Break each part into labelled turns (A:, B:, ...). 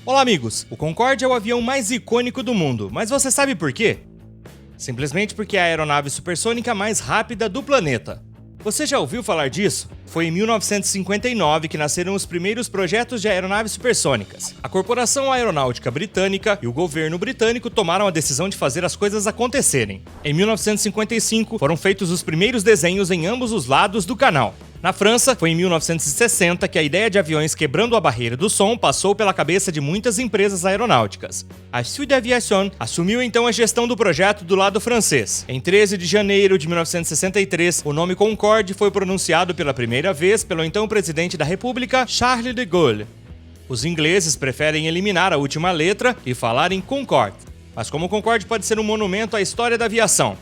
A: Olá amigos, o Concorde é o avião mais icônico do mundo, mas você sabe por quê? Simplesmente porque é a aeronave supersônica mais rápida do planeta. Você já ouviu falar disso? Foi em 1959 que nasceram os primeiros projetos de aeronaves supersônicas. A Corporação Aeronáutica Britânica e o governo britânico tomaram a decisão de fazer as coisas acontecerem. Em 1955, foram feitos os primeiros desenhos em ambos os lados do canal. Na França, foi em 1960 que a ideia de aviões quebrando a barreira do som passou pela cabeça de muitas empresas aeronáuticas. A Suisse Aviation assumiu então a gestão do projeto do lado francês. Em 13 de janeiro de 1963, o nome Concorde foi pronunciado pela primeira vez pelo então presidente da República, Charles de Gaulle. Os ingleses preferem eliminar a última letra e falar em Concorde. Mas como o Concorde pode ser um monumento à história da aviação?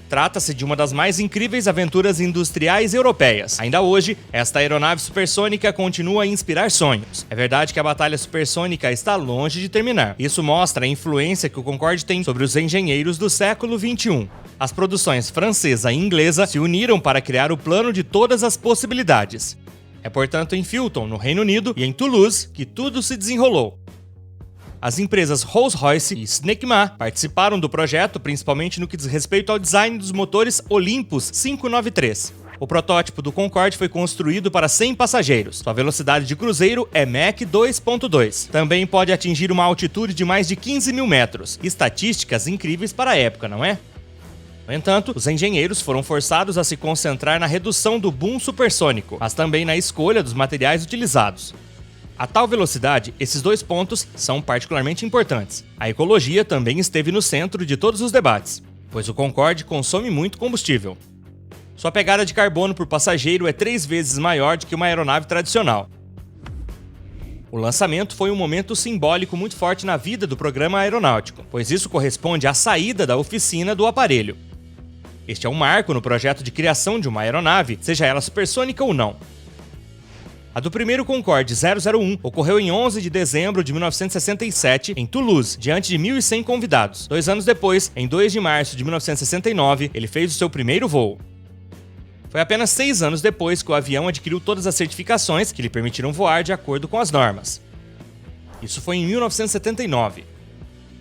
A: Trata-se de uma das mais incríveis aventuras industriais europeias. Ainda hoje, esta aeronave supersônica continua a inspirar sonhos. É verdade que a batalha supersônica está longe de terminar. Isso mostra a influência que o Concorde tem sobre os engenheiros do século XXI. As produções francesa e inglesa se uniram para criar o plano de todas as possibilidades. É portanto em Filton, no Reino Unido, e em Toulouse, que tudo se desenrolou. As empresas Rolls-Royce e Snecma participaram do projeto, principalmente no que diz respeito ao design dos motores Olympus 593. O protótipo do Concorde foi construído para 100 passageiros. Sua velocidade de cruzeiro é Mach 2.2. Também pode atingir uma altitude de mais de 15 mil metros. Estatísticas incríveis para a época, não é? No entanto, os engenheiros foram forçados a se concentrar na redução do boom supersônico, mas também na escolha dos materiais utilizados. A tal velocidade, esses dois pontos são particularmente importantes. A ecologia também esteve no centro de todos os debates, pois o Concorde consome muito combustível. Sua pegada de carbono por passageiro é 3 vezes maior do que uma aeronave tradicional. O lançamento foi um momento simbólico muito forte na vida do programa aeronáutico, pois isso corresponde à saída da oficina do aparelho. Este é um marco no projeto de criação de uma aeronave, seja ela supersônica ou não. A do primeiro Concorde 001 ocorreu em 11 de dezembro de 1967, em Toulouse, diante de 1.100 convidados. 2 anos depois, em 2 de março de 1969, ele fez o seu primeiro voo. Foi apenas 6 anos depois que o avião adquiriu todas as certificações que lhe permitiram voar de acordo com as normas. Isso foi em 1979.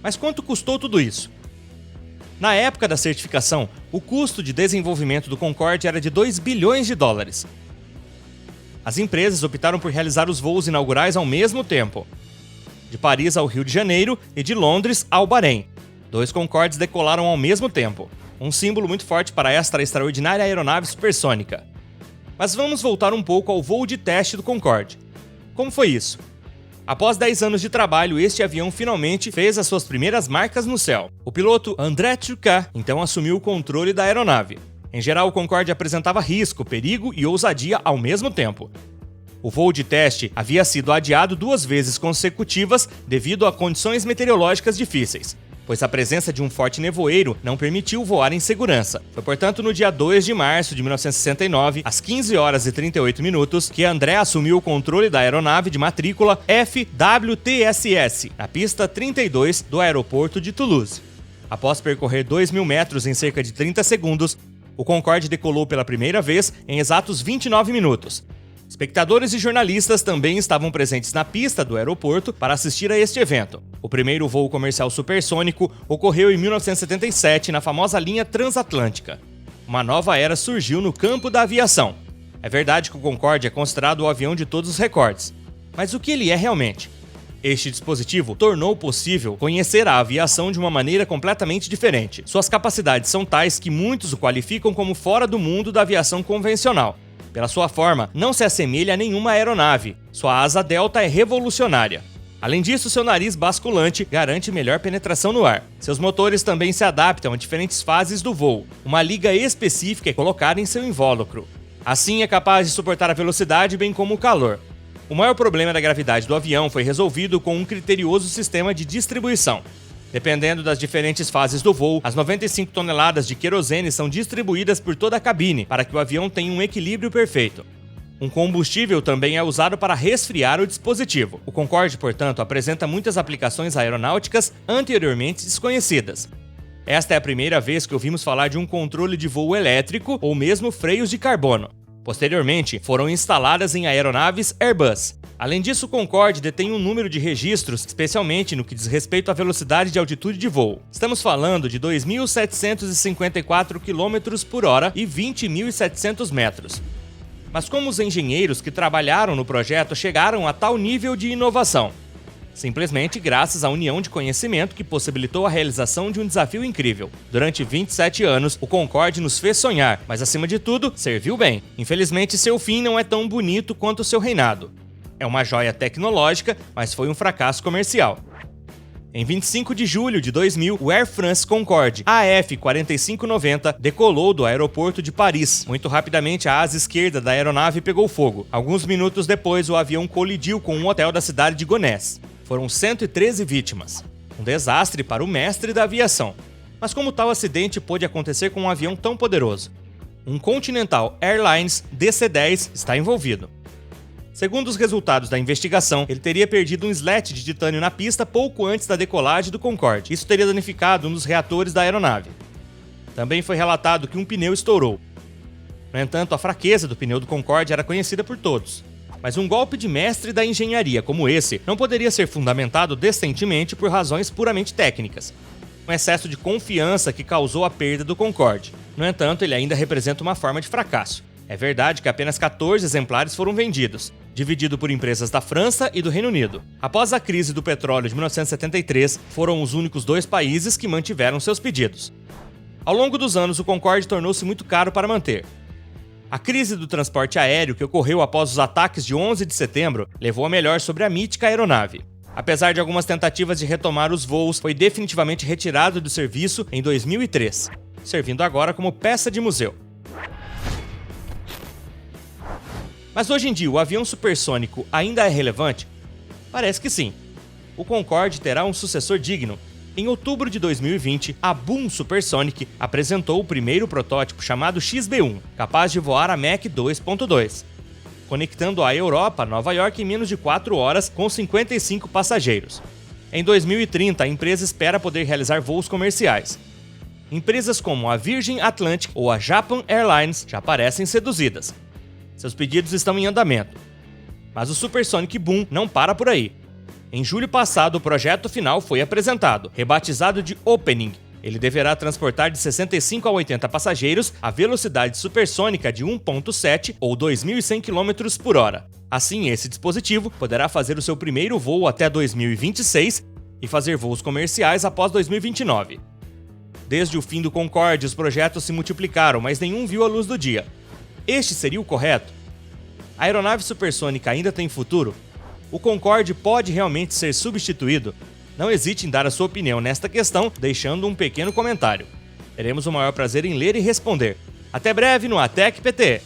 A: Mas quanto custou tudo isso? Na época da certificação, o custo de desenvolvimento do Concorde era de 2 bilhões de dólares. As empresas optaram por realizar os voos inaugurais ao mesmo tempo, de Paris ao Rio de Janeiro e de Londres ao Bahrein. 2 Concordes decolaram ao mesmo tempo, um símbolo muito forte para esta extraordinária aeronave supersônica. Mas vamos voltar um pouco ao voo de teste do Concorde. Como foi isso? Após 10 anos de trabalho, este avião finalmente fez as suas primeiras marcas no céu. O piloto André Turcat então assumiu o controle da aeronave. Em geral, o Concorde apresentava risco, perigo e ousadia ao mesmo tempo. O voo de teste havia sido adiado 2 vezes consecutivas devido a condições meteorológicas difíceis, pois a presença de um forte nevoeiro não permitiu voar em segurança. Foi, portanto, no dia 2 de março de 1969, às 15 horas e 38 minutos, que André assumiu o controle da aeronave de matrícula FWTSS, na pista 32 do aeroporto de Toulouse. Após percorrer 2.000 metros em cerca de 30 segundos, o Concorde decolou pela primeira vez em exatos 29 minutos. Espectadores e jornalistas também estavam presentes na pista do aeroporto para assistir a este evento. O primeiro voo comercial supersônico ocorreu em 1977 na famosa linha transatlântica. Uma nova era surgiu no campo da aviação. É verdade que o Concorde é considerado o avião de todos os recordes. Mas o que ele é realmente? Este dispositivo tornou possível conhecer a aviação de uma maneira completamente diferente. Suas capacidades são tais que muitos o qualificam como fora do mundo da aviação convencional. Pela sua forma, não se assemelha a nenhuma aeronave. Sua asa delta é revolucionária. Além disso, seu nariz basculante garante melhor penetração no ar. Seus motores também se adaptam a diferentes fases do voo. Uma liga específica é colocada em seu invólucro. Assim, é capaz de suportar a velocidade bem como o calor. O maior problema da gravidade do avião foi resolvido com um criterioso sistema de distribuição. Dependendo das diferentes fases do voo, as 95 toneladas de querosene são distribuídas por toda a cabine para que o avião tenha um equilíbrio perfeito. Um combustível também é usado para resfriar o dispositivo. O Concorde, portanto, apresenta muitas aplicações aeronáuticas anteriormente desconhecidas. Esta é a primeira vez que ouvimos falar de um controle de voo elétrico ou mesmo freios de carbono. Posteriormente, foram instaladas em aeronaves Airbus. Além disso, o Concorde detém um número de registros, especialmente no que diz respeito à velocidade de altitude de voo. Estamos falando de 2.754 km por hora e 20.700 metros. Mas como os engenheiros que trabalharam no projeto chegaram a tal nível de inovação? Simplesmente graças à união de conhecimento que possibilitou a realização de um desafio incrível. Durante 27 anos, o Concorde nos fez sonhar, mas acima de tudo, serviu bem. Infelizmente, seu fim não é tão bonito quanto o seu reinado. É uma joia tecnológica, mas foi um fracasso comercial. Em 25 de julho de 2000, o Air France Concorde AF4590 decolou do aeroporto de Paris. Muito rapidamente, a asa esquerda da aeronave pegou fogo. Alguns minutos depois, o avião colidiu com um hotel da cidade de Gonesse. Foram 113 vítimas. Um desastre para o mestre da aviação. Mas como tal acidente pôde acontecer com um avião tão poderoso? Um Continental Airlines DC-10 está envolvido. Segundo os resultados da investigação, ele teria perdido um slat de titânio na pista pouco antes da decolagem do Concorde. Isso teria danificado um dos reatores da aeronave. Também foi relatado que um pneu estourou. No entanto, a fraqueza do pneu do Concorde era conhecida por todos. Mas um golpe de mestre da engenharia como esse não poderia ser fundamentado decentemente por razões puramente técnicas. Um excesso de confiança que causou a perda do Concorde. No entanto, ele ainda representa uma forma de fracasso. É verdade que apenas 14 exemplares foram vendidos, dividido por empresas da França e do Reino Unido. Após a crise do petróleo de 1973, foram os únicos 2 países que mantiveram seus pedidos. Ao longo dos anos, o Concorde tornou-se muito caro para manter. A crise do transporte aéreo que ocorreu após os ataques de 11 de setembro levou a melhor sobre a mítica aeronave. Apesar de algumas tentativas de retomar os voos, foi definitivamente retirado do serviço em 2003, servindo agora como peça de museu. Mas hoje em dia, o avião supersônico ainda é relevante? Parece que sim. O Concorde terá um sucessor digno. Em outubro de 2020, a Boom Supersonic apresentou o primeiro protótipo chamado XB-1, capaz de voar a Mach 2.2, conectando a Europa a Nova York em menos de 4 horas com 55 passageiros. Em 2030, a empresa espera poder realizar voos comerciais. Empresas como a Virgin Atlantic ou a Japan Airlines já parecem seduzidas. Seus pedidos estão em andamento. Mas o Supersonic Boom não para por aí. Em julho passado, o projeto final foi apresentado, rebatizado de Opening. Ele deverá transportar de 65 a 80 passageiros a velocidade supersônica de 1.7 ou 2.100 km por hora. Assim, esse dispositivo poderá fazer o seu primeiro voo até 2026 e fazer voos comerciais após 2029. Desde o fim do Concorde, os projetos se multiplicaram, mas nenhum viu a luz do dia. Este seria o correto? A aeronave supersônica ainda tem futuro? O Concorde pode realmente ser substituído? Não hesite em dar a sua opinião nesta questão, deixando um pequeno comentário. Teremos o maior prazer em ler e responder. Até breve no ATEC PT!